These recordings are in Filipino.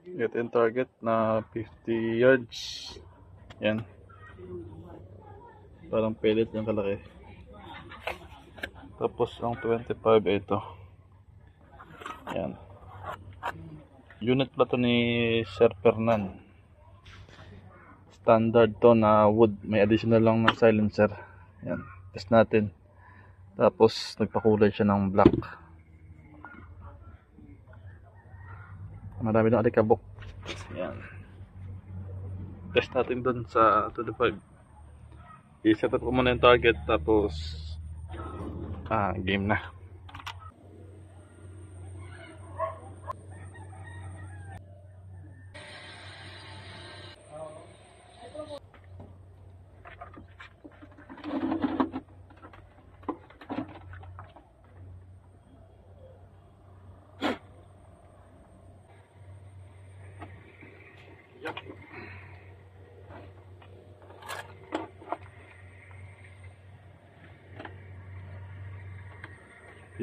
Get in target na 50 yards. Yan. Parang pellet yung kalaki. Tapos ang 25 ito. Yan. Unit pala to ni Sir Fernan. Standard to na wood. May additional lang na silencer. Yan. Test natin. Tapos nagpakulay siya ng black. Marami ng alikabok. Yan. Test natin dun sa 25. I-set up ko muna yung target. Tapos game na.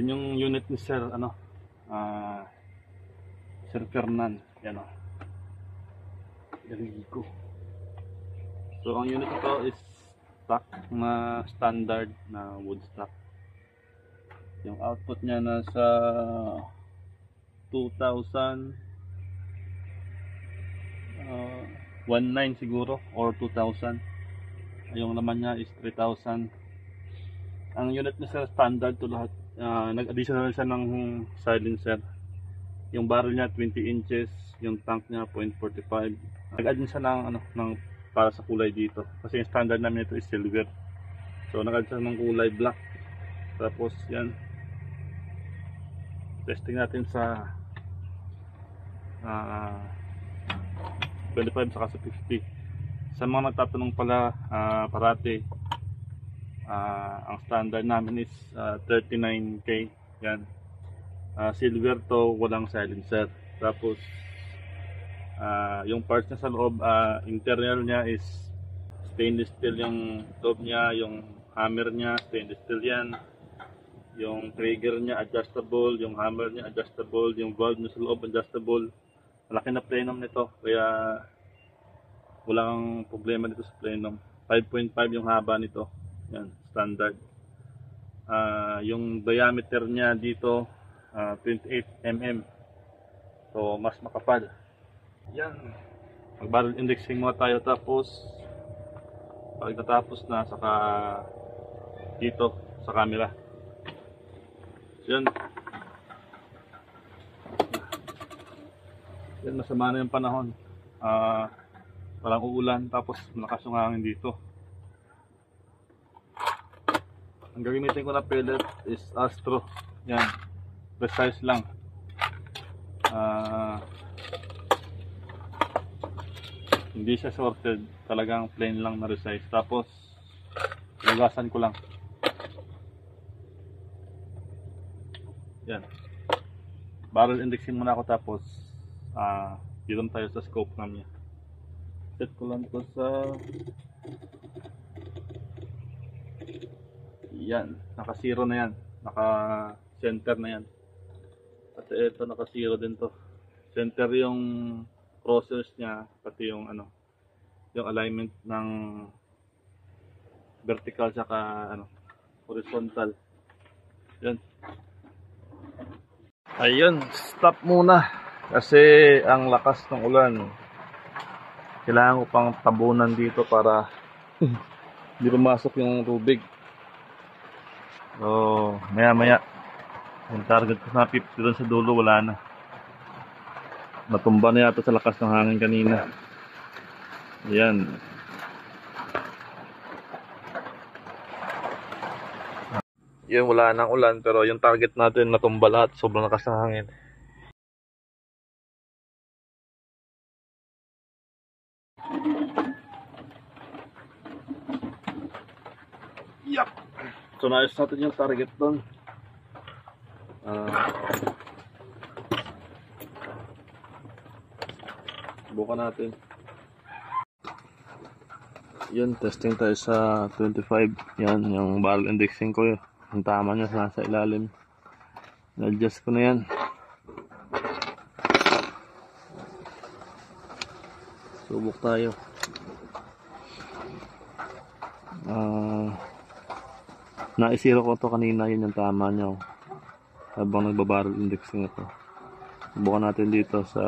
Yun yung unit ni Sir Sir Fernan. Yan o. Galigo. So ang unit ito is stock na standard na wood stock. Yung output niya nasa 2,000 19 siguro or 2,000. Yung laman niya is 3,000. Ang unit niya sa standard to lahat. Nag-additional siya ng silencer. Yung barrel niya 20 inches, yung tank niya 0.45. Nag-add din siya ng para sa kulay dito. Kasi yung standard namin ito is silver. So nag-add siya ng kulay black. Tapos yan. Testing natin sa 25 saka sa 50. Sa mga nagtatanong pala parati, ang standard namin is 39K. Yan. Silver to, walang silencer. Tapos yung parts niya sa loob, internal niya is stainless steel yung loob niya, yung hammer niya stainless steel yan. Yung trigger niya adjustable, yung hammer niya adjustable, yung valve niya sa loob adjustable. Malaki na plenum nito, kaya walang problema dito sa plenum. 5.5 yung haba nito. Yan, standard. Yung diameter niya dito 28 mm. So mas makapal. Yan. Mag-barrel indexing muna tayo, tapos pag natapos na saka dito sa camera. Yan. Yan, masama na yung panahon. Parang uulan, tapos malakas yung hangin dito. Ang gagamitin ko na pellet is Astro. Yan. Precise lang. Hindi siya sorted. Talagang plain lang na resize. Tapos lugasan ko lang. Yan. Barrel indexing muna ako, tapos dito tayo sa scope namin. Set ko lang to sa yan, naka zero na yan, naka center na yan. At ito naka zero din to. Center yung crosses niya, pati yung yung alignment ng vertical saka horizontal. Yan. Ayun, stop muna kasi ang lakas ng ulan. Kailangan ko pang tabunan dito para hindi pumasok yung tubig. So, maya yung target ko na 50 doon sa dulo, wala na. Natumba na yata sa lakas ng hangin kanina. Ayan. Yun, wala nang ulan, pero yung target natin natumba lahat, sobrang lakas ng hangin. Yup. So naayos natin yung target doon. Subukan natin. Yun, testing tayo sa 25. Yan, yung barrel indexing ko yun. Ang tama niya nasa ilalim. Na-adjust ko na yan. Subok tayo. Naisiro ko to kanina, yun yung tama nyo. Habang nagbabarrel indexing ito. Subukan natin dito sa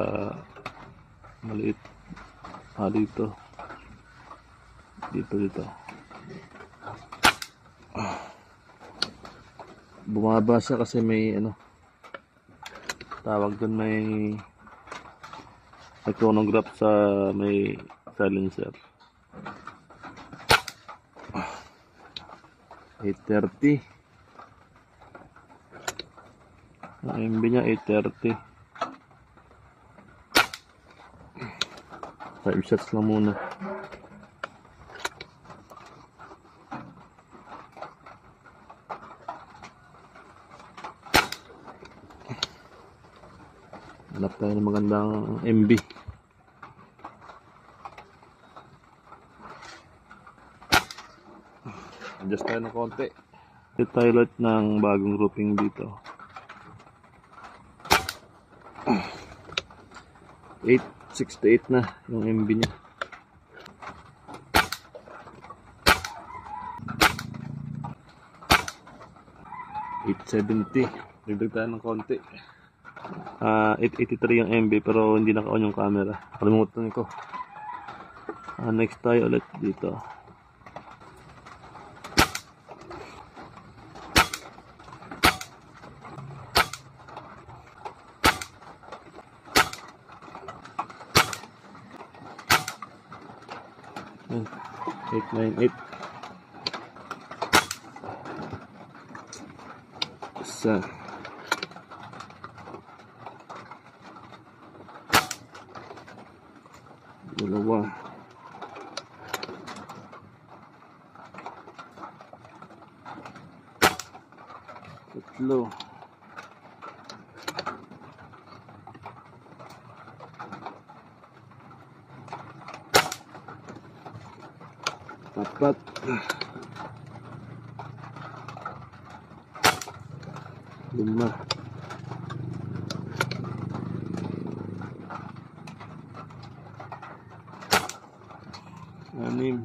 maliit. Dito. Dito. Bumaba siya kasi may tawag doon, may chronograph sa may silencer. 830. Ang MB niya 830. 5 shots lang muna. Hanap tayo ng magandang MB. Adjust tayo ng konti. Ito tayo ulit ng bagong grouping dito. 868 na yung MB niya. 870. Dagdag tayo ng konti. 883 yung MB pero hindi naka-on yung camera. Kalimutan ko. Next tayo ulit dito. Yan. 898. Isa. Dalawa. Tatlo. Apat. Lima. Anim.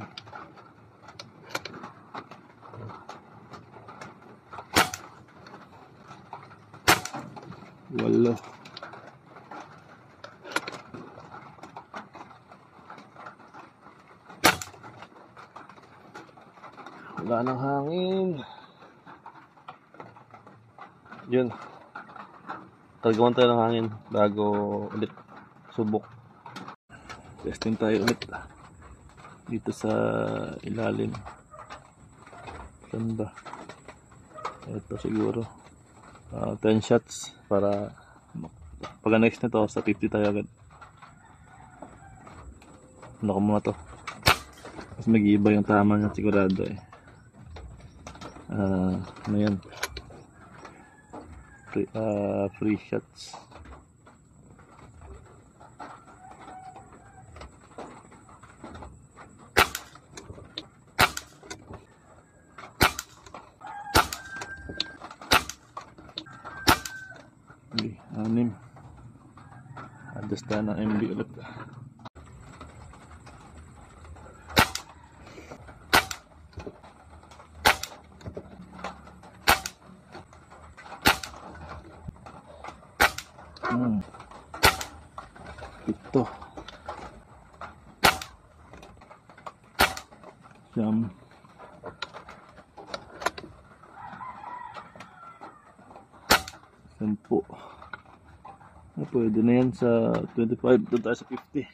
Walo. Wala nang hangin. Yun. Tagawan tayo ng hangin bago ulit subok. Testing tayo ulit dito sa ilalim. Saan ba? Ito siguro 10 shots para pag next nito sa 50 tayo agad. Ano ko muna to kasi mag-iiba yung tama niya sigurado ano yan, free shots. Okay, 6. Adjust tayo ng MB ulit. Ito. Siyam. Sampu. Pwede na yan sa 25. Doon tayo sa 50.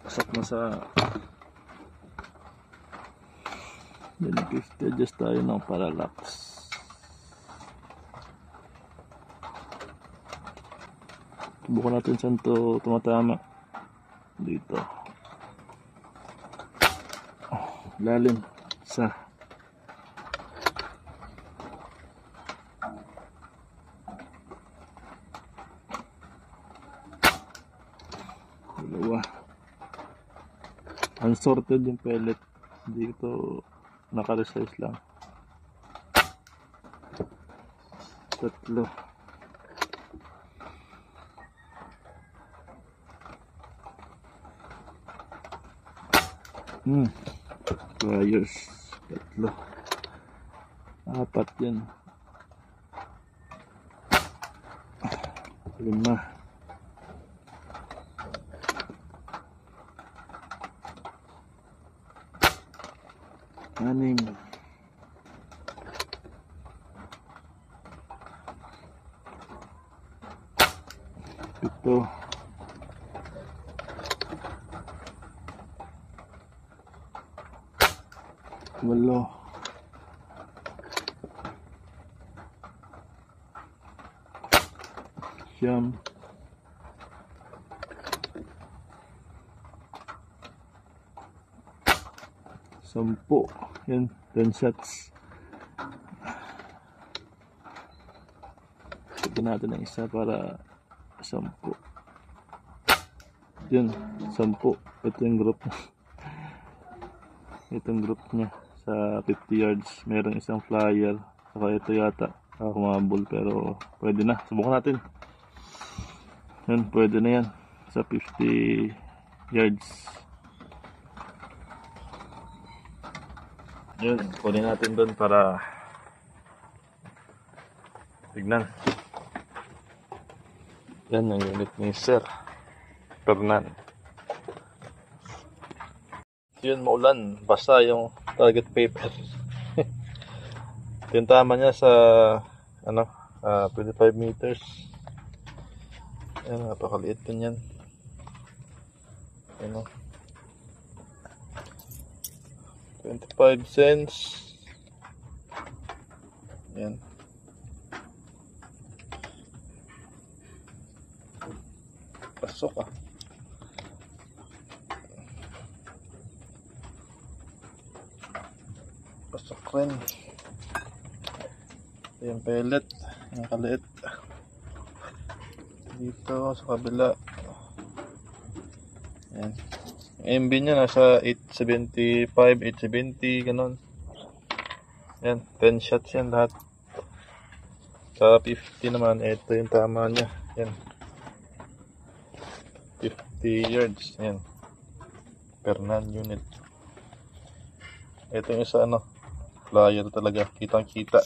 Pasok na sa 50. Adjust tayo ng parallax. Subukan natin saan to tumatama. Dito. Lalim. Isa. Dalawa. Unsorted yung pellet. Hindi ito naka-resize lang. Tatlo. Pliers. 3. 4 yan. 5. 6. 7. 8. 9. 10. Yan, 10 shots. Tignan natin ang isa para 10. Yun, 10. Ito yung group. Itong group niya sa 50 yards. Meron isang flyer. Saka ito yata kumabol, pero pwede na. Subukan natin. Yan, pwede na yan sa 50 yards. Yun, kunin natin doon para tignan. Yan ang unit ni Sir Fernan. Yun, maulan, basa yung target paper. Yung tama niya sa 25 meters. Yan, napakaliit din yan. Ano, 25 cents. Yan. Pasok ah. Pasok rin. Ito yung pellet. Yung kaliit. Dito sa kabila. Yan. MB niya nasa 875, 870, ganon. Yan, 10 shots yan lahat. Sa 50 naman, ito yung tama niya. Yan. 50 yards. Yan. Fernan unit. Ito yung isa flyer talaga. Kitang kita.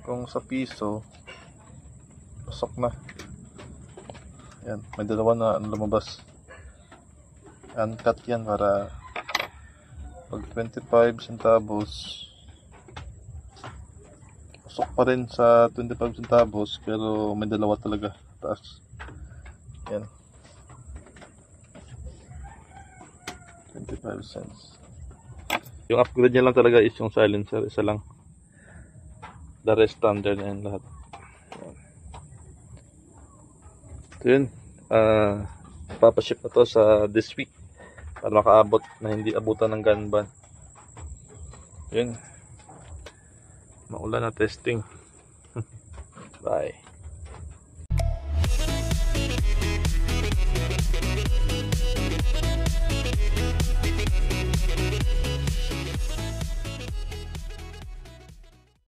Kung sa piso, pasok na. Yan, may dalawa na lumabas. Uncut yan para pag 25 centavos pasok pa rin sa 25 centavos, pero may dalawa talaga taas. Yan, 25 cents. Yung upgrade niya lang talaga is yung silencer, isa lang. The rest standard na yan lahat. Yun, papaship na to sa this week para makaabot na hindi abutan ng gun ban. Yun, maulan na testing. Bye.